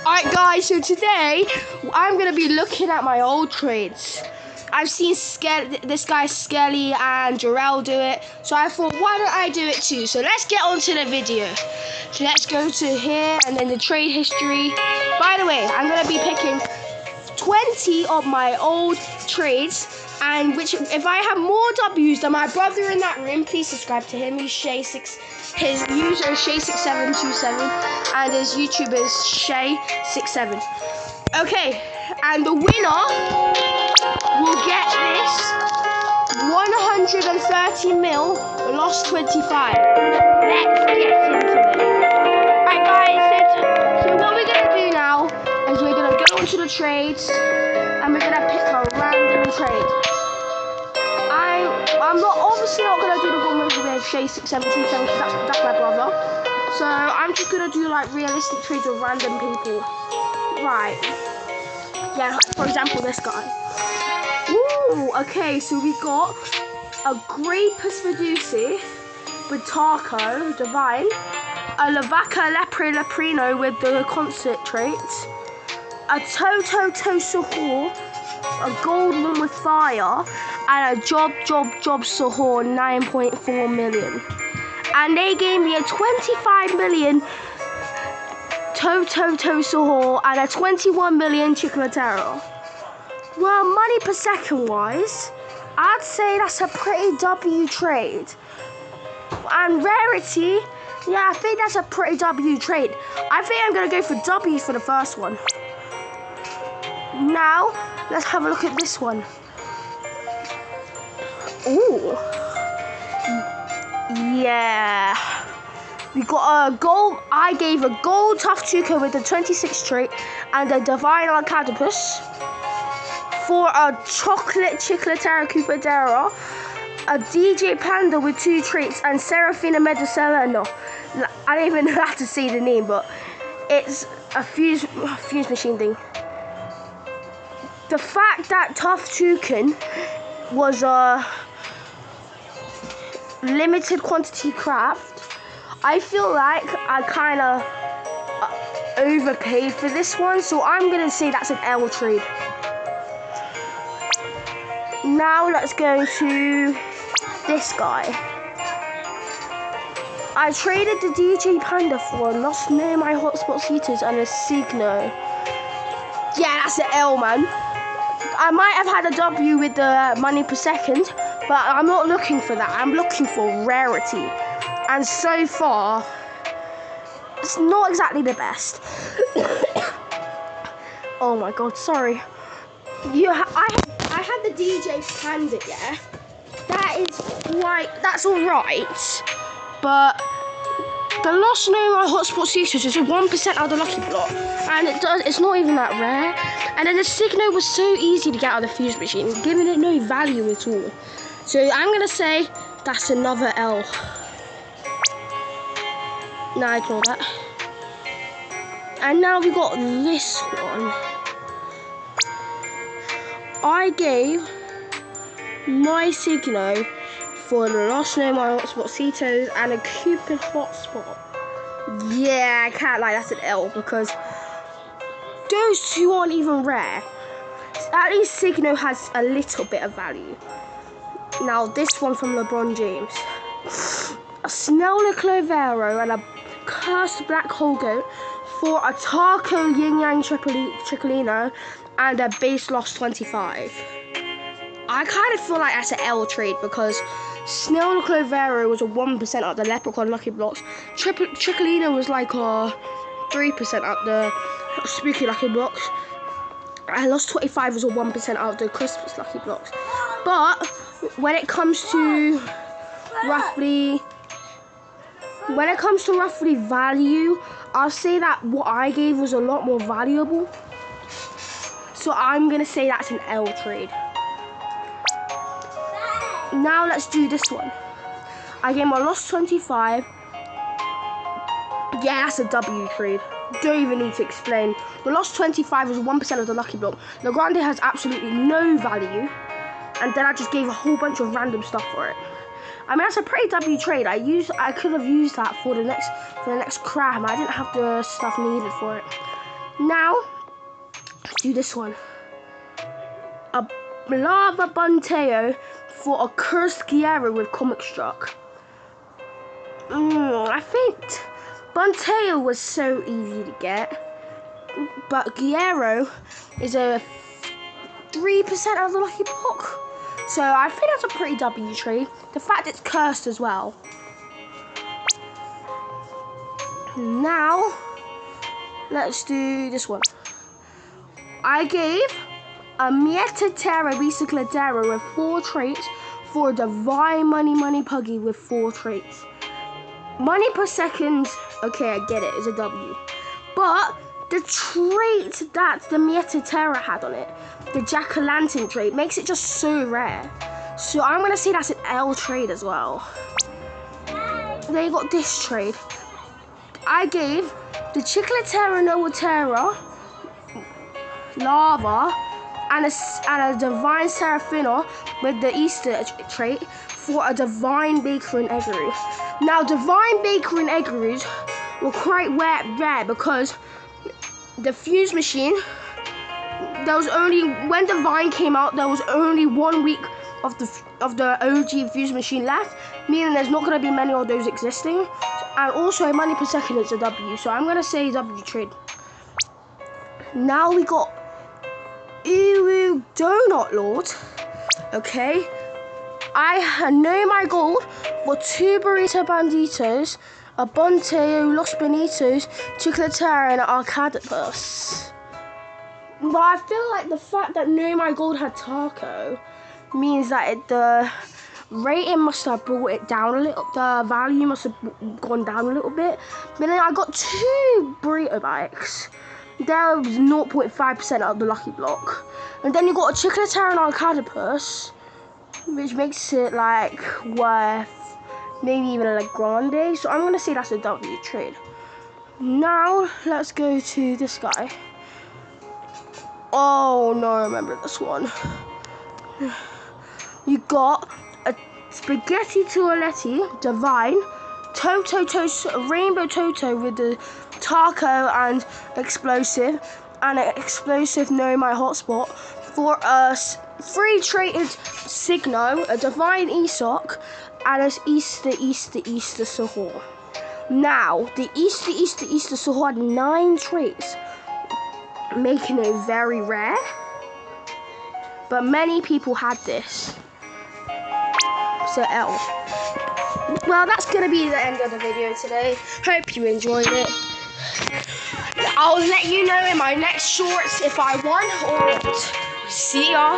Alright guys, so today I'm going to be looking at my old trades. I've seen this guy Skelly and Jarrell do it, so I thought, why don't I do it too? So let's get on to the video. So let's go to here and then the trade history. By the way, I'm going to be picking 20 of my old trades, and if I have more W's than my brother in that room, please subscribe to him. He's Shay6. His user is Shay6727 and his YouTube is Shay67. Okay, and the winner will get this 130 mil lost 25. Let's get into it. Right guys, so what we're gonna do now is we're gonna go into the trades and we're gonna pick a random trade. I'm obviously not gonna do the one with Shay6727 because that's my brother. So I'm just gonna do like realistic trades with random people. Right. Yeah, like, for example, this guy. Ooh, okay, so we got a Grapus Medusi with Taco, Divine, a Lavaca Lepre Leprino with the concert traits, a Toto Sahor, a gold one with fire, and a Job Sahor 9.4 million. And they gave me a 25 million Toto Sahor and a 21 million Chiclatero. Well, money per second wise, I'd say that's a pretty W trade. And rarity, yeah, I think that's a pretty W trade. I think I'm going to go for W for the first one. Now, let's have a look at this one. Ooh. Yeah. We got a gold. I gave a gold Tough Tuco with the 26 trait and a Divine Arcadopus for a chocolate Chiclatera Cupadera, a DJ Panda with 2 traits, and Serafina Medicella. No, I don't even know how to say the name, but it's a fuse machine thing. The fact that Tough Toucan was a limited quantity craft, I feel like I kind of overpaid for this one, so I'm going to say that's an L trade. Now let's go to this guy. I traded the DJ Panda for a Lost Near My Hotspot Seaters and a Signo. Yeah, that's an L, man. I might have had a W with the money per second, but I'm not looking for that. I'm looking for rarity. And so far, it's not exactly the best. Oh my god, sorry. I had the DJ Panda, yeah. That's alright. But the Lost Near My Hotspot Seekers is 1% out of the lucky block. And it's not even that rare. And then the Signo was so easy to get out of the fuse machine, giving it no value at all. So I'm gonna say that's another L. Nah, ignore that. And now we got this one. I gave my Signo for the Lost Near My Hotspot Cetos and a Cupid Hotspot. Yeah, I can't lie, that's an L because those two aren't even rare. At least Signo has a little bit of value. Now this one from LeBron James. A Snell Clovero and a Cursed Black Hole Goat for a Taco Yin Yang Tricolino and a base loss 25. I kind of feel like that's an L trade because Snell Clovero was a 1% out the Leprechaun Lucky Blocks. Tricolino was like a 3% out the Spooky Lucky Blocks. I lost 25 was a 1% out the Christmas Lucky Blocks. But when it comes to roughly value, I'll say that what I gave was a lot more valuable. So I'm gonna say that's an L trade. Now let's do this one. I gave my lost 25. Yeah, that's a W trade. Don't even need to explain. The lost 25 was 1% of the lucky block. The Grande has absolutely no value. And then I just gave a whole bunch of random stuff for it. I mean, that's a pretty W trade. I could have used that for the next cram. I didn't have the stuff needed for it. Now, let's do this one. A Lava Bunteo for a Cursed Gyaro with Comic Struck. I think Bunteo was so easy to get, but Gyaro is a 3% of the lucky block. So I think that's a pretty W trade. The fact it's cursed as well. Now, let's do this one. I gave a Mietatera Recycladera with 4 traits for a Divine Money Puggy with 4 traits. Money per second, okay, I get it, it's a W. But the trait that the Mietatera had on it, the Jack-o'-lantern trait, makes it just so rare. So I'm going to say that's an L trade as well. Then you got this trade. I gave the Chicletera Novatera Lava and a Divine Seraphina with the Easter trait for a Divine Baker and Eggaroo. Now, Divine Baker and Eggaroos were quite rare because the Fuse Machine, there was only, when Divine came out, there was only 1 week of the OG Fuse Machine left, meaning there's not going to be many of those existing. And also, money per second is a W, so I'm going to say W trade. Now we got Uwu Donut Lord. Okay, I know my gold for 2 Burrito Banditos, a Bunteo, Los Bonitos, Chicletera, and an Arcadipus. But I feel like the fact that No My Gold had Taco means that the rating must have brought it down a little. The value must have gone down a little bit. But then I got 2 Burrito Bikes. There was 0.5% of the lucky block. And then you got a Chicletera and Arcadipus, which makes it like worth maybe even a Grande. So I'm going to say that's a W trade. Now let's go to this guy. Oh no, I remember this one. You got a Spaghetti Toaletti Divine Rainbow Toto with the Taco and Explosive, and an Explosive No My Hotspot for a 3 traded Signo, a Divine ESOC, and an Easter Sahur. Now, the Easter Sahur had 9 traits, making it very rare, but many people had this. So L. Well, that's going to be the end of the video today. Hope you enjoyed it. I'll let you know in my next shorts if I won or not. See ya.